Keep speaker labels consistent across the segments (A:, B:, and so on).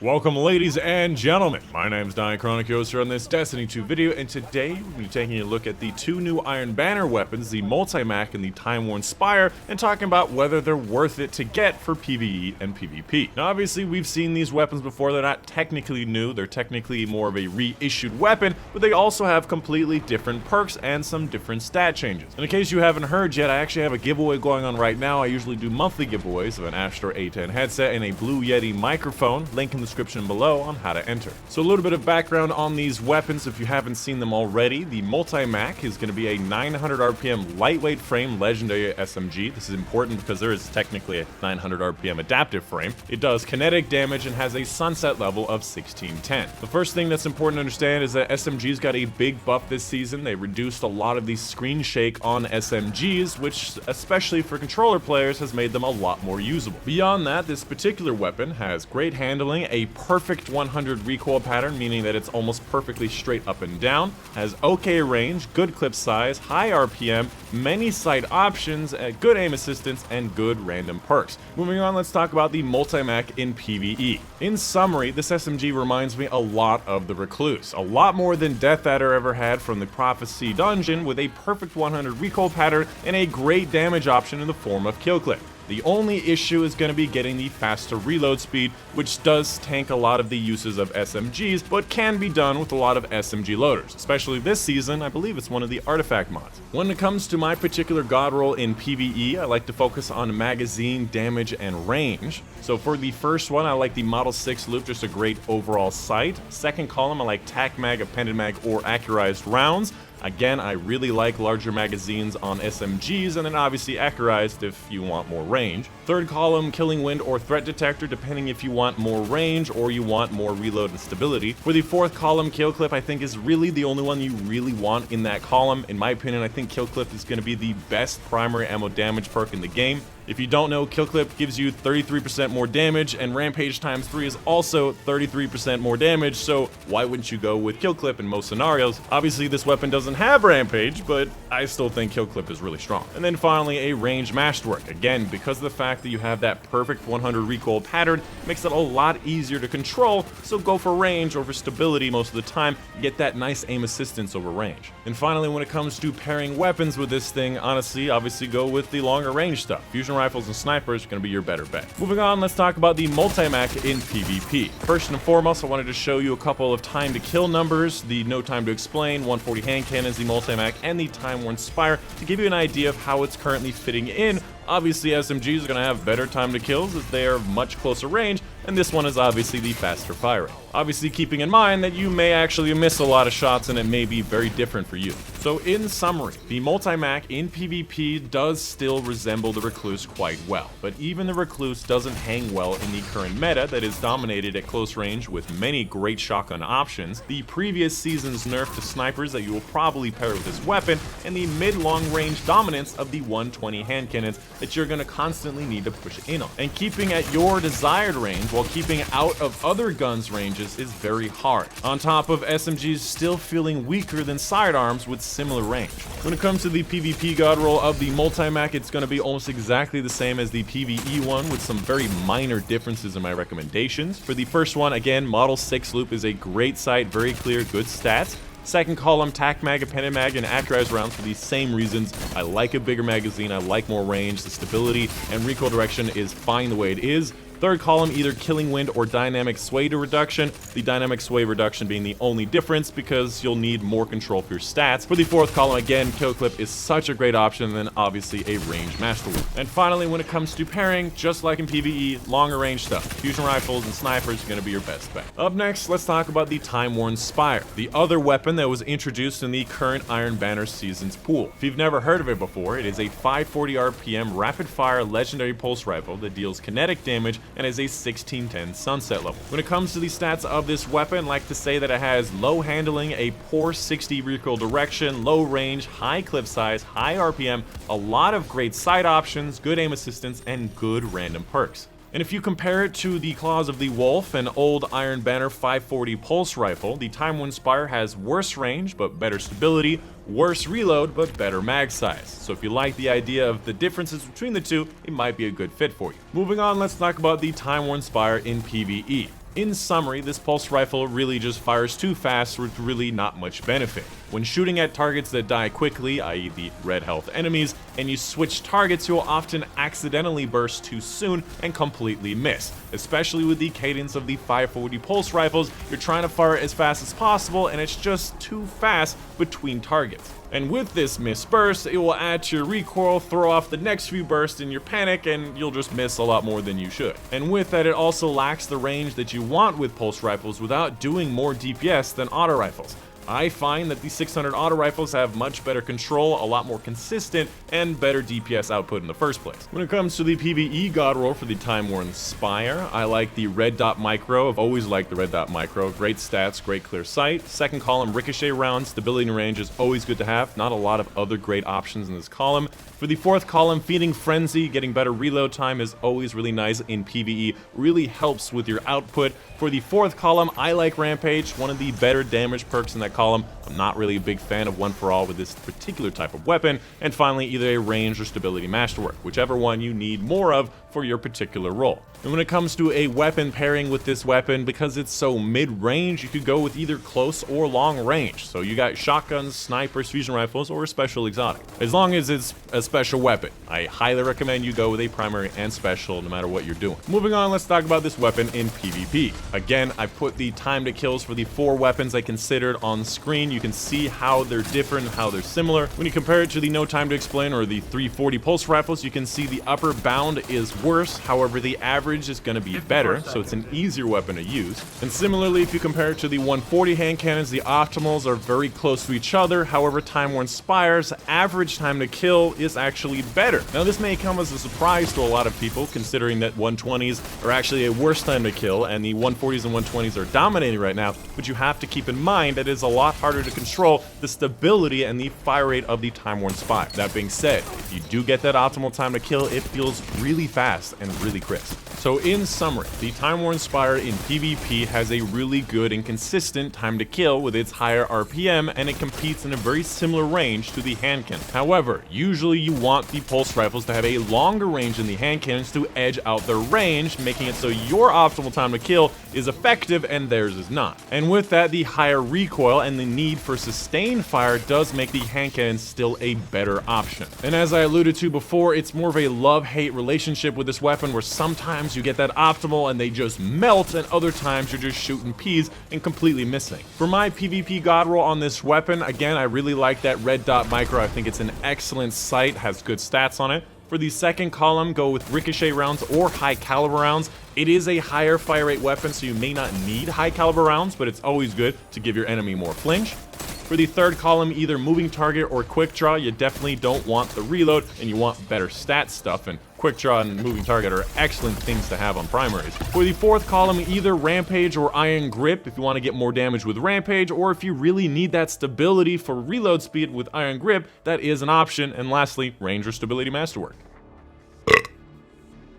A: Welcome ladies and gentlemen, my name is Dychronic here on this Destiny 2 video, and today we're going to be taking a look at the two new Iron Banner weapons, the Multimach and the Time-Worn Spire, and talking about whether they're worth it to get for PvE and PvP. Now obviously we've seen these weapons before, they're not technically new, they're technically more of a reissued weapon, but they also have completely different perks and some different stat changes. And in case you haven't heard yet, I actually have a giveaway going on right now. I usually do monthly giveaways of an Astro A10 headset and a Blue Yeti microphone, link in the description below on how to enter. So a little bit of background on these weapons if you haven't seen them already. The Multimach is going to be a 900 RPM lightweight frame legendary SMG. This is important because there is technically a 900 RPM adaptive frame. It does kinetic damage and has a sunset level of 1610. The first thing that's important to understand is that SMGs got a big buff this season. They reduced a lot of the screen shake on SMGs, which especially for controller players has made them a lot more usable. Beyond that, this particular weapon has great handling, a perfect 100 recoil pattern, meaning that it's almost perfectly straight up and down, has okay range, good clip size, high RPM, many sight options, good aim assistance, and good random perks. Moving on, let's talk about the Multimach in PvE. In summary, this SMG reminds me a lot of the Recluse, a lot more than Death Adder ever had from the Prophecy dungeon, with a perfect 100 recoil pattern and a great damage option in the form of kill clip. The only issue is going to be getting the faster reload speed, which does tank a lot of the uses of SMGs, but can be done with a lot of SMG loaders. Especially this season, I believe it's one of the artifact mods. When it comes to my particular god roll in PvE, I like to focus on magazine, damage, and range. So for the first one, I like the Model 6 loop, just a great overall sight. Second column, I like tac mag, appended mag, or accurized rounds. Again, I really like larger magazines on SMGs, and then obviously accurized if you want more range. Third column, killing wind or threat detector, depending if you want more range or you want more reload and stability. For the fourth column, kill clip I think is really the only one you really want in that column. In my opinion, I think kill clip is going to be the best primary ammo damage perk in the game. If you don't know, kill clip gives you 33% more damage, and rampage times 3 is also 33% more damage, so why wouldn't you go with kill clip in most scenarios? Obviously this weapon doesn't have rampage, but I still think kill clip is really strong. And then finally, a range masterwork. Again, because of the fact that you have that perfect 100 recoil pattern, makes it a lot easier to control, so go for range over stability most of the time, get that nice aim assistance over range. And finally, when it comes to pairing weapons with this thing, honestly, obviously go with the longer range stuff. Fusion rifles and snipers are going to be your better bet. Moving on, let's talk about the Multimach in PvP. First and foremost, I wanted to show you a couple of time to kill numbers, the no time to explain, 140 hand cannons, the Multimach, and the Time-Worn Spire, to give you an idea of how it's currently fitting in. Obviously SMGs are going to have better time to kills as they are much closer range, and this one is obviously the faster firing. Obviously keeping in mind that you may actually miss a lot of shots and it may be very different for you. So in summary, the Multimach in PvP does still resemble the Recluse quite well, but even the Recluse doesn't hang well in the current meta that is dominated at close range with many great shotgun options, the previous season's nerf to snipers that you will probably pair with this weapon, and the mid-long range dominance of the 120 hand cannons that you're going to constantly need to push in on. And keeping at your desired range while keeping out of other guns' ranges is very hard. On top of SMGs still feeling weaker than sidearms with similar range. When it comes to the PvP god roll of the Multimach, it's going to be almost exactly the same as the PvE one, with some very minor differences in my recommendations. For the first one, again, Model 6 loop is a great sight, very clear, good stats. Second column, tac mag, appended mag, and accurized rounds for the same reasons. I like a bigger magazine, I like more range, the stability and recoil direction is fine the way it is. Third column, either killing wind or dynamic sway to reduction, the dynamic sway reduction being the only difference because you'll need more control for your stats. For the fourth column, again, kill clip is such a great option, and then obviously a range masterwork. And finally, when it comes to pairing, just like in PvE, longer range stuff. Fusion rifles and snipers are going to be your best bet. Up next, let's talk about the Time-Worn Spire, the other weapon that was introduced in the current Iron Banner season's pool. If you've never heard of it before, it is a 540 RPM rapid-fire legendary pulse rifle that deals kinetic damage and has a 1610 sunset level. When it comes to the stats of this weapon, I like to say that it has low handling, a poor 60 recoil direction, low range, high clip size, high RPM, a lot of great sight options, good aim assistance, and good random perks. And if you compare it to the Claws of the Wolf, an old Iron Banner 540 pulse rifle, the Time-Worn Spire has worse range but better stability, worse reload but better mag size. So if you like the idea of the differences between the two, it might be a good fit for you. Moving on, let's talk about the Time-Worn Spire in PvE. In summary, this pulse rifle really just fires too fast with really not much benefit. When shooting at targets that die quickly, i.e. the red health enemies, and you switch targets, you'll often accidentally burst too soon and completely miss. Especially with the cadence of the 540 pulse rifles, you're trying to fire as fast as possible and it's just too fast between targets. And with this missed burst, it will add to your recoil, throw off the next few bursts in your panic, and you'll just miss a lot more than you should. And with that, it also lacks the range that you want with pulse rifles without doing more DPS than auto rifles. I find that the 600 auto rifles have much better control, a lot more consistent, and better DPS output in the first place. When it comes to the PvE god roll for the Time-Worn Spire, I like the red dot micro. I've always liked the red dot micro. Great stats, great clear sight. Second column, ricochet rounds, stability and range is always good to have. Not a lot of other great options in this column. For the fourth column, Feeding Frenzy, getting better reload time is always really nice in PvE, really helps with your output. For the fourth column, I like Rampage, one of the better damage perks in that column. I'm not really a big fan of One for All with this particular type of weapon. And finally, either a range or stability masterwork, whichever one you need more of for your particular role. And when it comes to a weapon pairing with this weapon, because it's so mid-range, you could go with either close or long range. So you got shotguns, snipers, fusion rifles, or a special exotic. As long as it's a special weapon, I highly recommend you go with a primary and special no matter what you're doing. Moving on, let's talk about this weapon in PvP. Again, I put the time to kills for the 4 weapons I considered on screen. You can see how they're different, how they're similar. When you compare it to the No Time to Explain or the 340 pulse rifles, you can see the upper bound is worse. However, the average is going to be better, so it's an easier weapon to use. And similarly, if you compare it to the 140 hand cannons, the optimals are very close to each other. However, Time-Worn Spire's average time to kill is actually better. Now, this may come as a surprise to a lot of people, considering that 120s are actually a worse time to kill, and the 140s and 120s are dominating right now, but you have to keep in mind that it is a lot harder to control the stability and the fire rate of the Time-Worn Spire. That being said, if you do get that optimal time to kill, it feels really fast and really crisp. So in summary, the Time-Worn Spire in PvP has a really good and consistent time to kill with its higher RPM, and it competes in a very similar range to the hand cannon. However, usually you want the pulse rifles to have a longer range than the hand cannons to edge out their range, making it so your optimal time to kill is effective and theirs is not. And with that, the higher recoil and the need for sustained fire does make the hand cannon still a better option. And as I alluded to before, it's more of a love-hate relationship with this weapon, where sometimes you get that optimal and they just melt, and other times you're just shooting peas and completely missing. For my PvP god roll on this weapon, again, I really like that red dot micro. I think it's an excellent sight, has good stats on it. For the second column, go with ricochet rounds or high caliber rounds. It is a higher fire rate weapon, so you may not need high caliber rounds, but it's always good to give your enemy more flinch. For the third column, either moving target or quick draw, you definitely don't want the reload, and you want better stat stuff, and quick draw and moving target are excellent things to have on primaries. For the fourth column, either Rampage or Iron Grip if you want to get more damage with Rampage, or if you really need that stability for reload speed with Iron Grip, that is an option. And lastly, range or stability masterwork.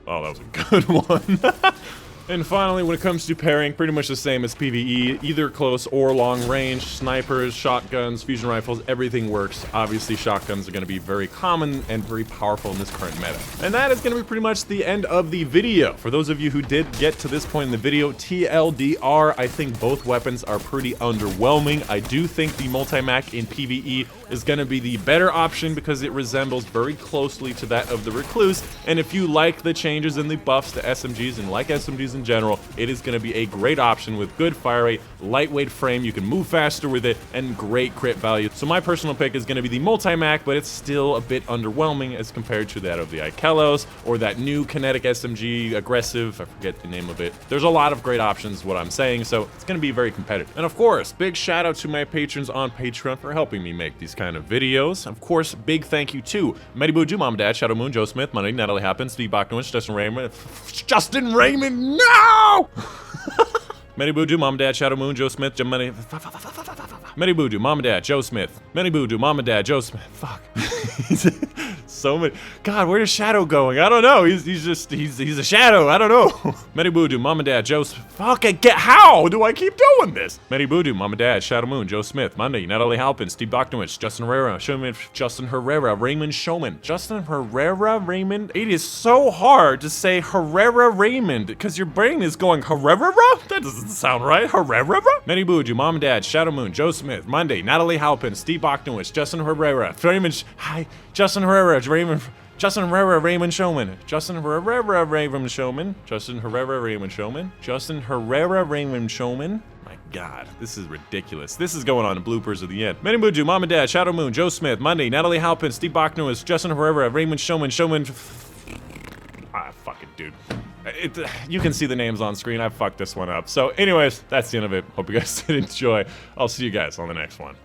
A: Oh, that was a good one. And finally, when it comes to pairing, pretty much the same as PvE, either close or long range, snipers, shotguns, fusion rifles, everything works. Obviously, shotguns are going to be very common and very powerful in this current meta. And that is going to be pretty much the end of the video. For those of you who did get to this point in the video, TLDR, I think both weapons are pretty underwhelming. I do think the Multimach in PvE is going to be the better option because it resembles very closely to that of the Recluse. And if you like the changes and the buffs to SMGs and like SMGs in general, it is going to be a great option with good fire rate, lightweight frame, you can move faster with it, and great crit value. So my personal pick is going to be the Multimach, but it's still a bit underwhelming as compared to that of the Ikelos or that new kinetic SMG aggressive, I forget the name of it. There's a lot of great options, what I'm saying, so it's going to be very competitive. And of course, big shout out to my patrons on Patreon for helping me make these kind of videos. Of course, big thank you to Medibuju, Mom, Dad, Shadow Moon, Joe Smith, Money, Natalie Happens, Steve Bachnovich, Justin Raymond, no! Medibuju, Mom, Dad, Shadow Moon, Joe Smith, Medibuju, Mom, Dad, Joe Smith, Medibuju, Mom, Dad, Joe Smith, fuck. so many. God, where's Shadow going? I don't know. He's a shadow. I don't know. Many Voodoo, Mom and Dad, Joe. Fuck, how do I keep doing this? Many Voodoo, Mom and Dad, Shadow Moon, Joe Smith, Monday, Natalie Halpin, Steve Bogdanowicz, Justin Herrera, Justin Herrera, Raymond Showman, Justin Herrera, Raymond. It is so hard to say Herrera Raymond because your brain is going Herrera. That doesn't sound right. Herrera. Many Voodoo, Mom and Dad, Shadow Moon, Joe Smith, Monday, Natalie Halpin, Steve Bogdanowicz, Justin Herrera, Raymond. Hi, Justin Herrera, Raymond. Justin Herrera, Raymond Showman. Justin Herrera, Raymond Showman. Justin Herrera, Raymond Showman. Justin Herrera, Raymond Showman. My God, this is ridiculous. This is going on in bloopers of the end. Many Muju, Mom and Dad, Shadow Moon, Joe Smith, Monday, Natalie Halpin, Steve Bogdanowicz, Justin Herrera, Raymond Showman. Fuck it, dude. You can see the names on screen. I fucked this one up. So anyways, that's the end of it. Hope you guys did enjoy. I'll see you guys on the next one.